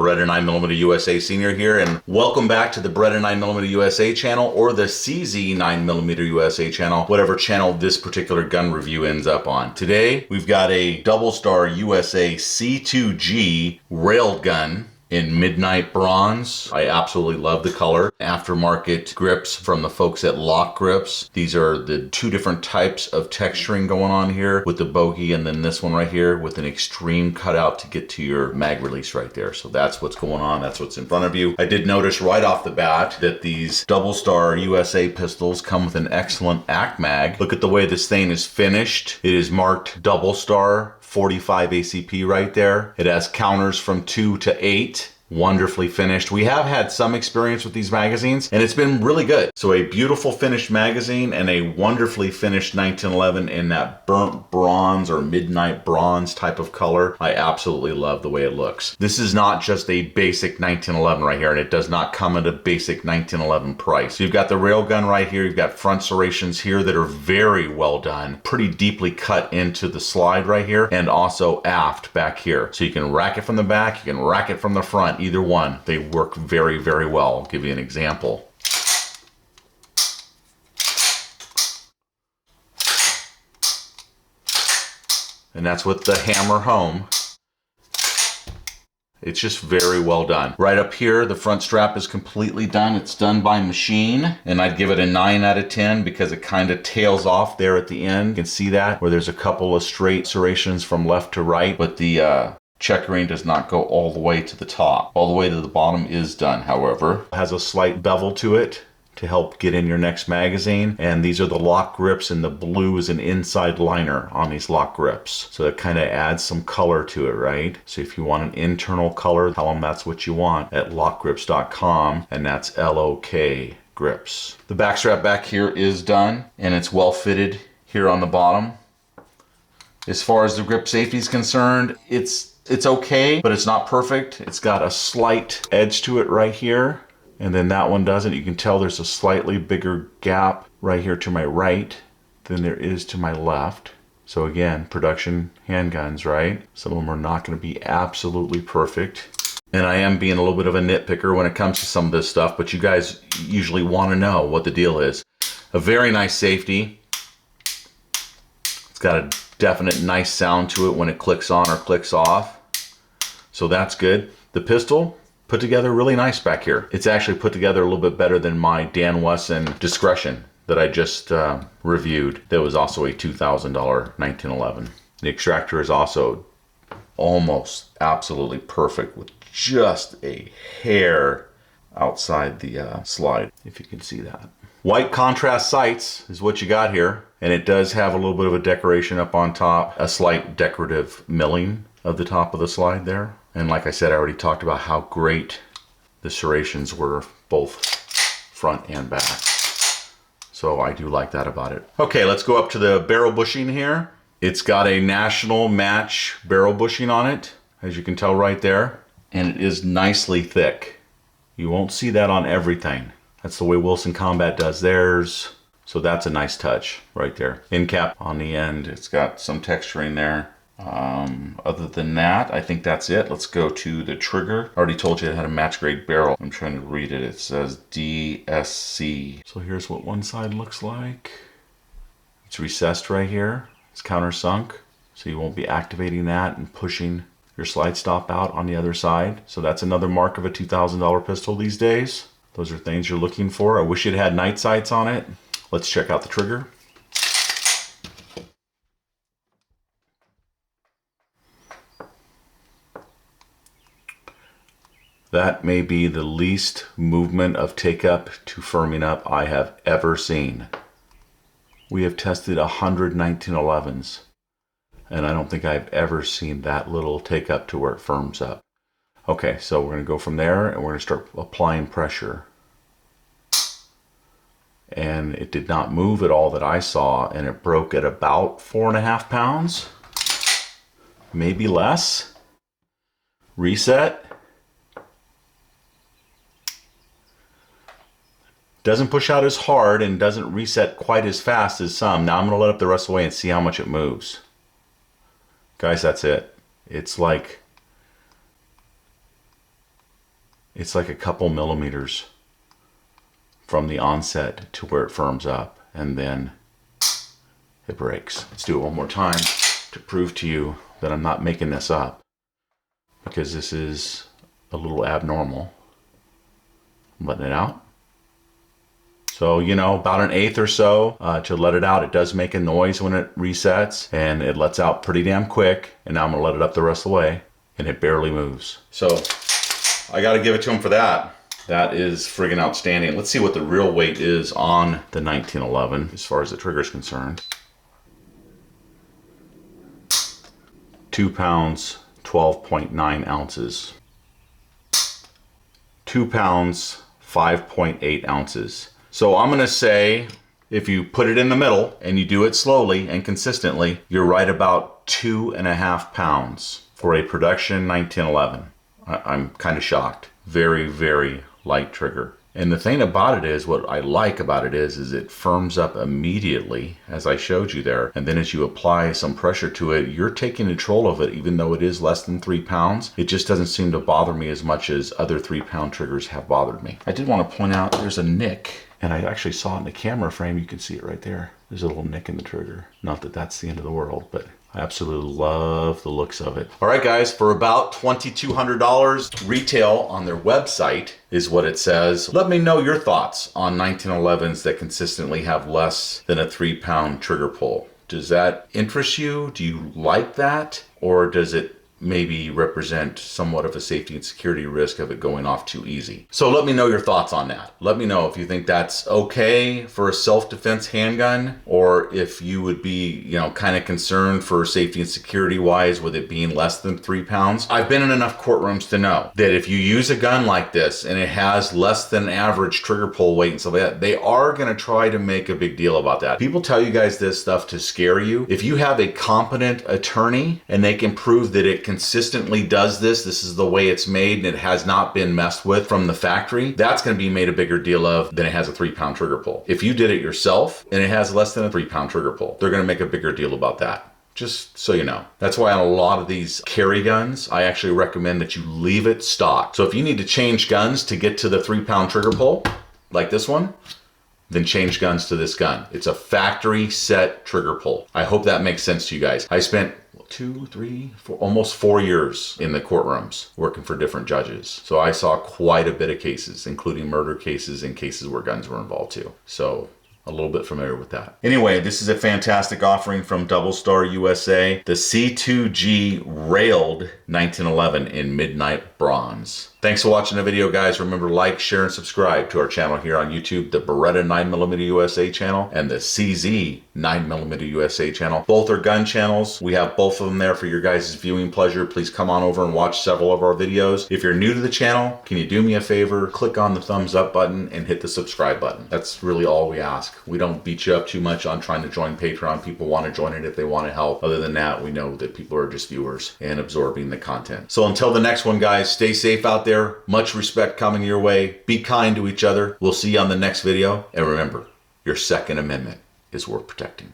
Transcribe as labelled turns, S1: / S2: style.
S1: Beretta 9mm USA Senior here, and welcome back to the Beretta 9mm USA channel, or the CZ 9mm USA channel, whatever channel this particular gun review ends up on. Today, we've got a DoubleStar USA C2G Railgun in midnight bronze. I absolutely love the color. Aftermarket grips from the folks at LOK Grips. These are the two different types of texturing going on here with the bogey, and then this one right here with an extreme cutout to get to your mag release right there. So that's what's going on. That's what's in front of you. I did notice right off the bat that these DoubleStar USA pistols come with an excellent ACT mag. Look at the way this thing is finished. It is marked DoubleStar 45 ACP right there. It has counters from 2 to 8. Wonderfully finished. We have had some experience with these magazines and it's been really good. So a beautiful finished magazine and a wonderfully finished 1911 in that burnt bronze or midnight bronze type of color. I absolutely love the way it looks. This is not just a basic 1911 right here, and it does not come at a basic 1911 price. So you've got the railgun right here. You've got front serrations here that are very well done, pretty deeply cut into the slide right here, and also aft back here. So you can rack it from the back, you can rack it from the front. Either one, they work very, very well. I'll give you an example. And that's with the hammer home. It's just very well done. Right up here, the front strap is completely done. It's done by machine, and I'd give it a 9 out of 10 because it kind of tails off there at the end. You can see that, where there's a couple of straight serrations from left to right, but the checkering does not go all the way to the top. All the way to the bottom is done, however. It has a slight bevel to it to help get in your next magazine. And these are the LOK grips, and the blue is an inside liner on these LOK grips. So it kind of adds some color to it, right? So if you want an internal color, tell them that's what you want at lokgrips.com, and that's LOK Grips. The back strap back here is done, and it's well fitted here on the bottom. As far as the grip safety is concerned, it's okay, but it's not perfect. It's got a slight edge to it right here, and then that one doesn't. You can tell there's a slightly bigger gap right here to my right than there is to my left. So again, production handguns, right? Some of them are not going to be absolutely perfect. And I am being a little bit of a nitpicker when it comes to some of this stuff, but you guys usually want to know what the deal is. A very nice safety. It's got a definite nice sound to it when it clicks on or clicks off. So that's good. The pistol put together really nice back here. It's actually put together a little bit better than my Dan Wesson Discretion that I just reviewed. That was also a $2,000 1911. The extractor is also almost absolutely perfect with just a hair outside the slide, if you can see that. White contrast sights is what you got here, and it does have a little bit of a decoration up on top, a slight decorative milling of the top of the slide there. And like I said, I already talked about how great the serrations were, both front and back. So I do like that about it. Okay, let's go up to the barrel bushing here. It's got a national match barrel bushing on it, as you can tell right there. And it is nicely thick. You won't see that on everything. That's the way Wilson Combat does theirs. So that's a nice touch right there. End cap on the end. It's got some texturing there. Other than that, I think that's it. Let's go to the trigger. I already told you it had a match grade barrel. I'm trying to read it. It says DSC. So here's what one side looks like. It's recessed right here. It's countersunk. So you won't be activating that and pushing your slide stop out on the other side. So that's another mark of a $2,000 pistol these days. Those are things you're looking for. I wish it had night sights on it. Let's check out the trigger. That may be the least movement of take up to firming up I have ever seen. We have tested 100 1911s, and I don't think I've ever seen that little take up to where it firms up. Okay, so we're going to go from there, and we're going to start applying pressure. And it did not move at all that I saw, and it broke at about 4.5 pounds, maybe less. Reset. Doesn't push out as hard and doesn't reset quite as fast as some. Now I'm going to let up the rest of the way and see how much it moves. Guys, that's it. It's like it's like a couple millimeters from the onset to where it firms up, and then it breaks. Let's do it one more time to prove to you that I'm not making this up, because this is a little abnormal. I'm letting it out. So, you know, about 1/8 or so to let it out. It does make a noise when it resets, and it lets out pretty damn quick. And now I'm gonna let it up the rest of the way, and it barely moves. So I gotta give it to him for that. That is friggin' outstanding. Let's see what the real weight is on the 1911 as far as the trigger is concerned. 2 pounds, 12.9 ounces. 2 pounds, 5.8 ounces. So I'm gonna say, if you put it in the middle and you do it slowly and consistently, you're right about 2.5 pounds for a production 1911. I'm kind of shocked. Very, very light trigger. And the thing about it is, what I like about it is it firms up immediately, as I showed you there. And then as you apply some pressure to it, you're taking control of it, even though it is less than 3 pounds. It just doesn't seem to bother me as much as other 3-pound triggers have bothered me. I did want to point out there's a nick, and I actually saw it in the camera frame. You can see it right there. There's a little nick in the trigger. Not that that's the end of the world, but I absolutely love the looks of it. All right, guys, for about $2,200 retail on their website is what it says. Let me know your thoughts on 1911s that consistently have less than a 3-pound trigger pull. Does that interest you? Do you like that? Or does it maybe represent somewhat of a safety and security risk of it going off too easy? So let me know your thoughts on that. Let me know if you think that's okay for a self-defense handgun, or if you would be, you know, kind of concerned for safety and security wise with it being less than 3 pounds. I've been in enough courtrooms to know that if you use a gun like this and it has less than average trigger pull weight and stuff like that, they are going to try to make a big deal about that. People tell you guys this stuff to scare you. If you have a competent attorney and they can prove that it consistently does this is the way it's made and it has not been messed with from the factory, that's going to be made a bigger deal of than it has a 3-pound trigger pull. If you did it yourself and it has less than a 3-pound trigger pull, they're going to make a bigger deal about that. Just so you know. That's why on a lot of these carry guns, I actually recommend that you leave it stock. So if you need to change guns to get to the 3-pound trigger pull, like this one, then change guns to this gun. It's a factory set trigger pull. I hope that makes sense to you guys. I spent 2, 3, 4, almost 4 years in the courtrooms working for different judges. So I saw quite a bit of cases, including murder cases and cases where guns were involved too. So a little bit familiar with that. Anyway, this is a fantastic offering from DoubleStar USA. The C2G Railed 1911 in Midnight Bronze. Thanks for watching the video, guys. Remember to like, share, and subscribe to our channel here on YouTube, the Beretta 9mm USA channel and the CZ 9mm USA channel. Both are gun channels. We have both of them there for your guys' viewing pleasure. Please come on over and watch several of our videos. If you're new to the channel, can you do me a favor? Click on the thumbs up button and hit the subscribe button. That's really all we ask. We don't beat you up too much on trying to join Patreon. People want to join it if they want to help. Other than that, we know that people are just viewers and absorbing the content. So until the next one, guys, stay safe out there. Much respect coming your way. Be kind to each other. We'll see you on the next video. And remember, your Second Amendment is worth protecting.